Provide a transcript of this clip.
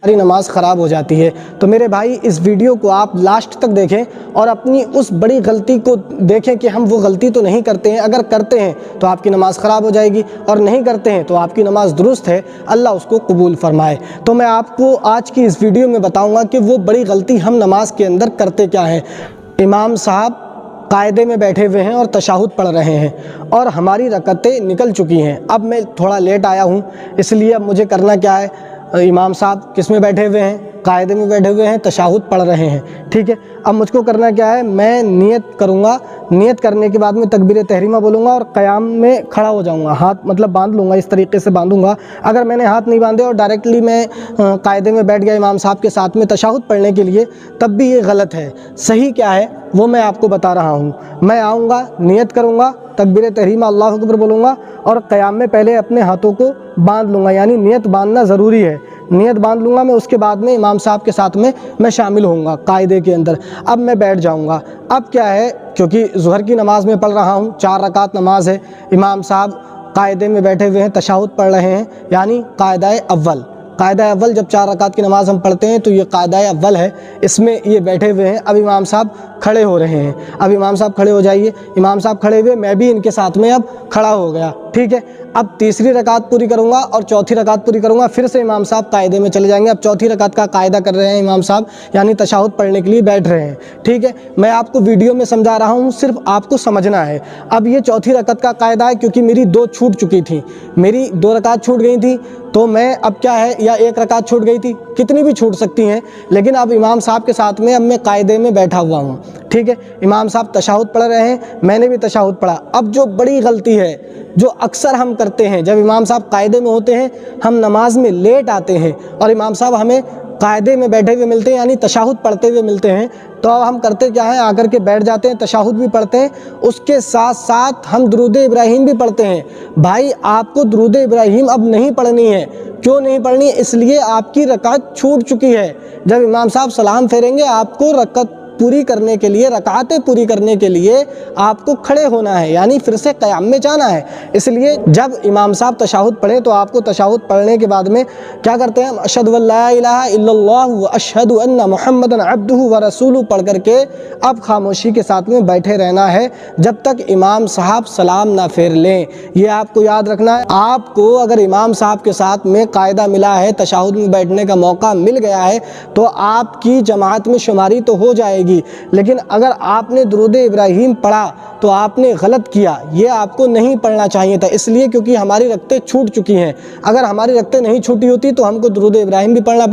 हमारी नमाज ख़राब हो जाती है। तो मेरे भाई इस वीडियो को आप लास्ट तक देखें और अपनी उस बड़ी गलती को देखें कि हम वो गलती तो नहीं करते हैं। अगर करते हैं तो आपकी नमाज़ ख़राब हो जाएगी और नहीं करते हैं तो आपकी नमाज़ दुरुस्त है, अल्लाह उसको कबूल फरमाए। तो मैं आपको आज की इस वीडियो में बताऊंगा कि वो बड़ी गलती हम नमाज के अंदर करते क्या हैं। इमाम साहब कायदे में बैठे हुए हैं और तशहुद पढ़ रहे हैं और हमारी रकअतें निकल चुकी हैं। अब मैं थोड़ा लेट आया हूँ, इसलिए अब मुझे करना क्या है, इमाम साहब किस में बैठे हुए हैं, कायदे में बैठे हुए हैं, तशहुद पढ़ रहे हैं, ठीक है। अब मुझको करना क्या है, मैं नियत करूँगा, नियत करने के बाद में तकबीर तहरीमा बोलूँगा और क़याम में खड़ा हो जाऊँगा, हाथ मतलब बांध लूँगा, इस तरीके से बांधूँगा। अगर मैंने हाथ नहीं बांधे और डायरेक्टली मैं कायदे में बैठ गया इमाम साहब के साथ में तशहुद पढ़ने के लिए, तब भी ये गलत है। सही क्या है वो मैं आपको बता रहा हूँ। मैं आऊँगा, नियत करूँगा, तकबीर तहरीमा अल्लाहु अकबर बोलूँगा और क़याम में पहले अपने हाथों को बांध लूँगा, यानी नियत बांधना ज़रूरी है। नियत बांध लूँगा मैं, उसके बाद में इमाम साहब के साथ में मैं शामिल होऊंगा कायदे के अंदर। अब मैं बैठ जाऊँगा। अब क्या है, क्योंकि ज़ुहर की नमाज़ में पढ़ रहा हूँ, 4 रकात नमाज है, इमाम साहब कायदे में बैठे हुए हैं, तशहुद पढ़ रहे हैं, यानी कायदा अव्वल। कायदा अव्वल जब 4 रकात की नमाज़ हम पढ़ते हैं तो ये कायदा अव्वल है, इसमें ये बैठे हुए हैं। अब इमाम साहब खड़े हो रहे हैं। अब इमाम साहब खड़े हो जाइए। इमाम साहब खड़े हुए, मैं भी इनके साथ में अब खड़ा हो गया, ठीक है। अब तीसरी रकात पूरी करूंगा और चौथी रकात पूरी करूंगा, फिर से इमाम साहब कायदे में चले जाएंगे। अब चौथी रकात का कायदा कर रहे हैं इमाम साहब, यानी तशहुद पढ़ने के लिए बैठ रहे हैं, ठीक है। मैं आपको वीडियो में समझा रहा हूँ, सिर्फ आपको समझना है। अब ये चौथी रकात का कायदा है, क्योंकि मेरी 2 छूट चुकी थी, मेरी 2 रकात छूट गई थी, तो मैं अब क्या है, या 1 रकात छूट गई थी, कितनी भी छूट सकती हैं, लेकिन अब इमाम साहब के साथ में अब मैं कायदे में बैठा हुआ हूँ, ठीक है। इमाम साहब तशहुद पढ़ रहे हैं, मैंने भी तशहुद पढ़ा। अब जो बड़ी गलती है जो अक्सर हम करते हैं, जब इमाम साहब कायदे में होते हैं, हम नमाज में लेट आते हैं और इमाम साहब हमें कायदे में बैठे हुए मिलते हैं, यानी तशहुद पढ़ते हुए मिलते हैं, तो अब हम करते क्या हैं, आकर के बैठ जाते हैं, तशहुद भी पढ़ते हैं, उसके साथ साथ हम दुरूद इब्राहीम भी पढ़ते हैं। भाई आपको दुरूद इब्राहीम अब नहीं पढ़नी है। क्यों नहीं पढ़नी है? इसलिए आपकी रकात छूट चुकी है। जब इमाम साहब सलाम फेरेंगे, आपको रकात पूरी करने के लिए, रकातें पूरी करने के लिए आपको खड़े होना है, यानी फिर से क़याम में जाना है। इसलिए जब इमाम साहब तशहुद पढ़ें तो आपको तशहुद पढ़ने के बाद में क्या करते हैं, अशहदु अल्ला इलाहा इल्लल्लाह व अशहदु अन्ना मुहम्मदन अब्दुहु व रसूलुहु पढ़ करके अब खामोशी के साथ में बैठे रहना है जब तक इमाम साहब सलाम ना फेर लें। ये आपको याद रखना है। आपको अगर इमाम साहब के साथ में कायदा मिला है, तशहुद में बैठने का मौका मिल गया है, तो आपकी जमात में शुमारी तो हो जाएगी। लेकिन अगर आपने दुरूद इब्राहीम पढ़ा तो आपने गलत किया, ये आपको नहीं पढ़ना चाहिए था। इसलिए क्योंकि हमारी रकतें छूट चुकी हैं। अगर हमारी रकतें नहीं छूटी होती तो हमको दुरूद इब्राहीम भी पढ़ना पड़ता।